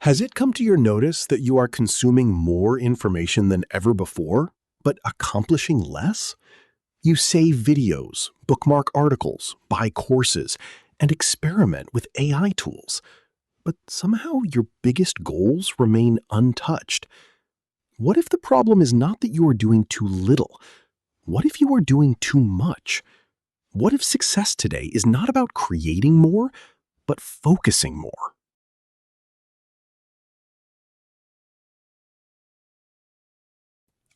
Has it come to your notice that you are consuming more information than ever before, but accomplishing less? You save videos, bookmark articles, buy courses, and experiment with AI tools. But somehow your biggest goals remain untouched. What if the problem is not that you are doing too little? What if you are doing too much? What if success today is not about creating more, but focusing more?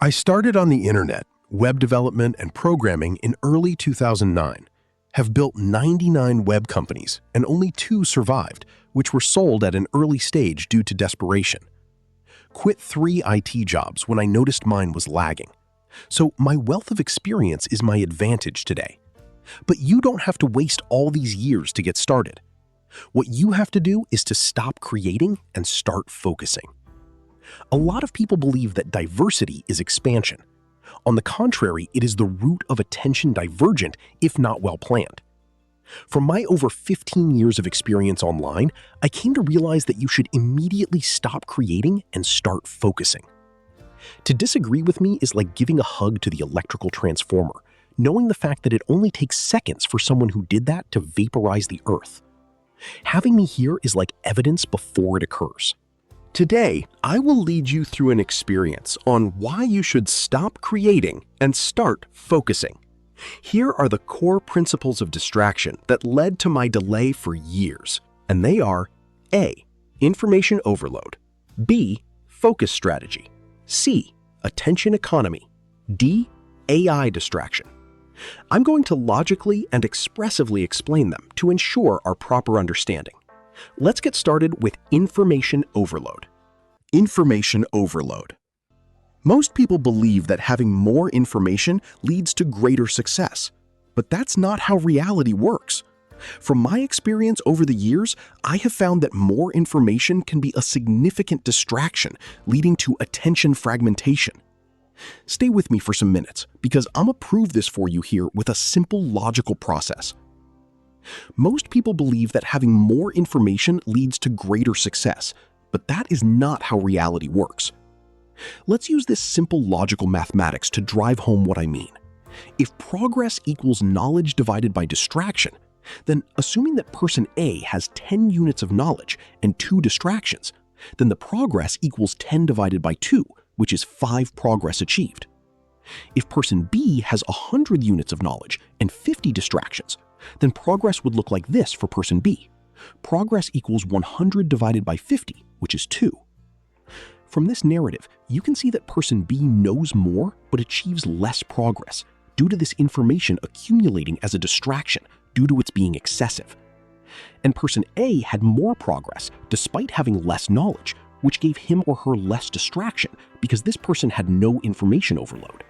I started on the internet, web development and programming in early 2009, have built 99 web companies and only 2 survived, which were sold at an early stage due to desperation. Quit 3 IT jobs when I noticed mine was lagging. So my wealth of experience is my advantage today. But you don't have to waste all these years to get started. What you have to do is to stop creating and start focusing. A lot of people believe that diversity is expansion. On the contrary, it is the root of attention divergent if not well planned. From my over 15 years of experience online, I came to realize that you should immediately stop creating and start focusing. To disagree with me is like giving a hug to the electrical transformer, knowing the fact that it only takes seconds for someone who did that to vaporize the earth. Having me here is like evidence before it occurs. Today, I will lead you through an experience on why you should stop creating and start focusing. Here are the core principles of distraction that led to my delay for years, and they are A. Information overload, B. Focus strategy, C. Attention economy, D. AI distraction. I'm going to logically and expressively explain them to ensure our proper understanding. Let's get started with information overload. Information overload. Most people believe that having more information leads to greater success, but that's not how reality works. From my experience over the years, I have found that more information can be a significant distraction, leading to attention fragmentation. Stay with me for some minutes, because I'm gonna prove this for you here with a simple logical process. Most people believe that having more information leads to greater success, but that is not how reality works. Let's use this simple logical mathematics to drive home what I mean. If progress equals knowledge divided by distraction, then assuming that person A has 10 units of knowledge and 2 distractions, then the progress equals 10 divided by 2, which is 5 progress achieved. If person B has 100 units of knowledge and 50 distractions, then progress would look like this for person B. Progress equals 100 divided by 50, which is 2. From this narrative, you can see that person B knows more but achieves less progress due to this information accumulating as a distraction due to its being excessive. And person A had more progress despite having less knowledge, which gave him or her less distraction because this person had no information overload.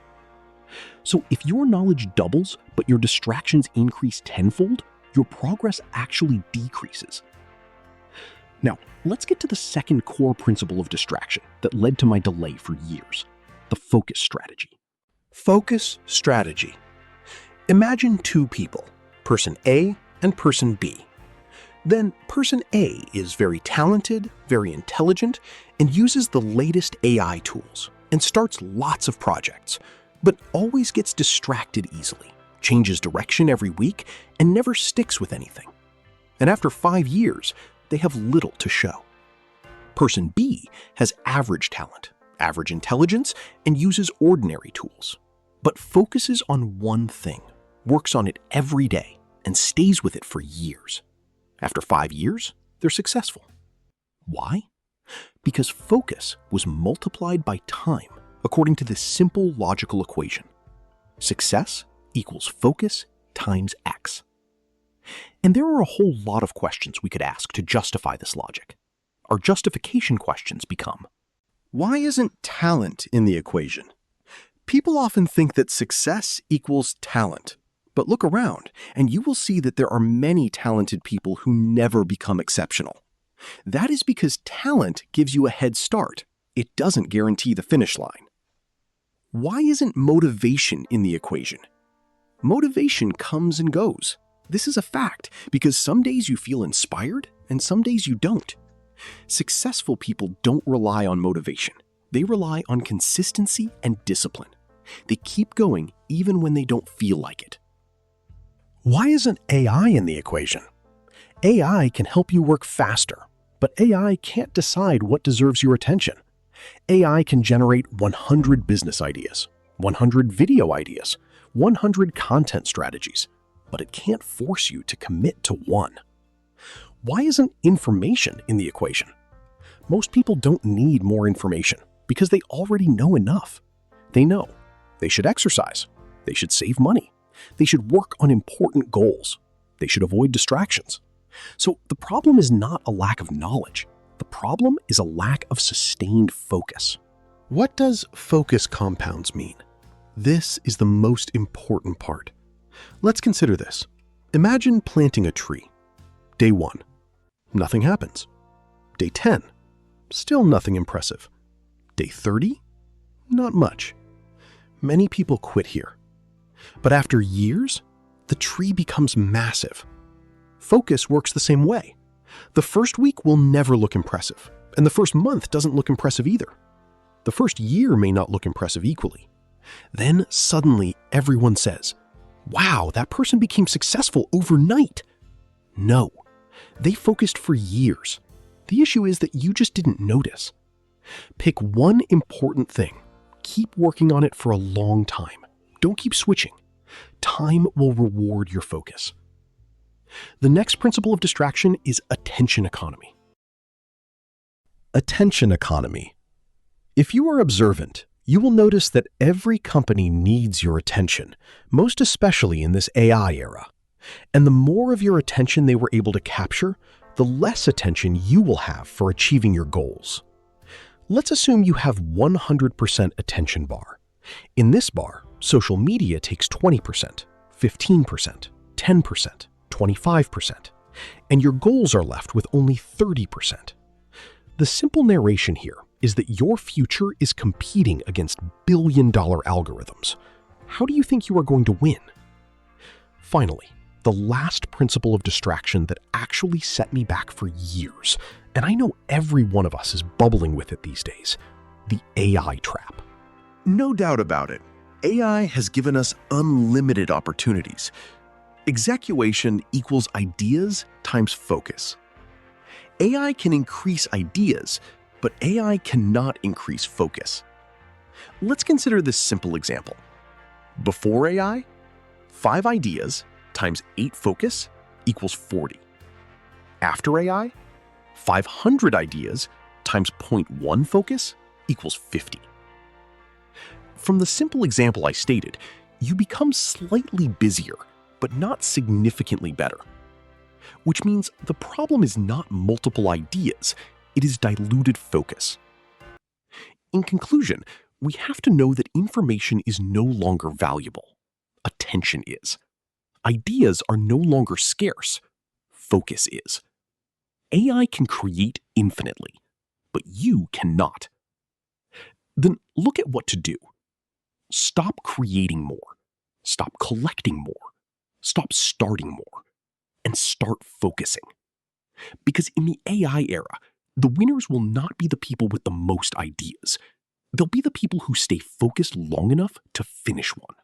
So if your knowledge doubles but your distractions increase tenfold, your progress actually decreases. Now, let's get to the second core principle of distraction that led to my delay for years, the focus strategy. Focus strategy. Imagine 2 people, person A and person B. Then person A is very talented, very intelligent, and uses the latest AI tools and starts lots of projects, but always gets distracted easily, changes direction every week, and never sticks with anything. And after 5 years, they have little to show. Person B has average talent, average intelligence, and uses ordinary tools, but focuses on one thing, works on it every day, and stays with it for years. After 5 years, they're successful. Why? Because focus was multiplied by time according to this simple logical equation. Success equals focus times X. And there are a whole lot of questions we could ask to justify this logic. Our justification questions become, why isn't talent in the equation? People often think that success equals talent, but look around and you will see that there are many talented people who never become exceptional. That is because talent gives you a head start. It doesn't guarantee the finish line. Why isn't motivation in the equation? Motivation comes and goes. This is a fact because some days you feel inspired and some days you don't. Successful people don't rely on motivation. They rely on consistency and discipline. They keep going even when they don't feel like it. Why isn't AI in the equation? AI can help you work faster, but AI can't decide what deserves your attention. AI can generate 100 business ideas, 100 video ideas, 100 content strategies, but it can't force you to commit to one. Why isn't information in the equation? Most people don't need more information because they already know enough. They know they should exercise, they should save money, they should work on important goals, they should avoid distractions. So the problem is not a lack of knowledge. The problem is a lack of sustained focus. What does focus compounds mean? This is the most important part. Let's consider this. Imagine planting a tree. Day 1, nothing happens. Day 10, still nothing impressive. Day 30, not much. Many people quit here. But after years, the tree becomes massive. Focus works the same way. The first week will never look impressive, and the first month doesn't look impressive either. The first year may not look impressive equally. Then suddenly everyone says, "Wow, that person became successful overnight." No, they focused for years. The issue is that you just didn't notice. Pick one important thing. Keep working on it for a long time. Don't keep switching. Time will reward your focus. The next principle of distraction is attention economy. Attention economy. If you are observant, you will notice that every company needs your attention, most especially in this AI era. And the more of your attention they were able to capture, the less attention you will have for achieving your goals. Let's assume you have 100% attention bar. In this bar, social media takes 20%, 15%, 10%, 25%, and your goals are left with only 30%. The simple narration here is that your future is competing against billion-dollar algorithms. How do you think you are going to win? Finally, the last principle of distraction that actually set me back for years, and I know every one of us is bubbling with it these days, the AI trap. No doubt about it, AI has given us unlimited opportunities. Execution equals ideas times focus. AI can increase ideas, but AI cannot increase focus. Let's consider this simple example. Before AI, 5 ideas times 8 focus equals 40. After AI, 500 ideas times 0.1 focus equals 50. From the simple example I stated, you become slightly busier, but not significantly better. Which means the problem is not multiple ideas, it is diluted focus. In conclusion, we have to know that information is no longer valuable. Attention is. Ideas are no longer scarce. Focus is. AI can create infinitely, but you cannot. Then look at what to do. Stop creating more. Stop collecting more. Stop starting more. And start focusing. Because in the AI era, the winners will not be the people with the most ideas. They'll be the people who stay focused long enough to finish one.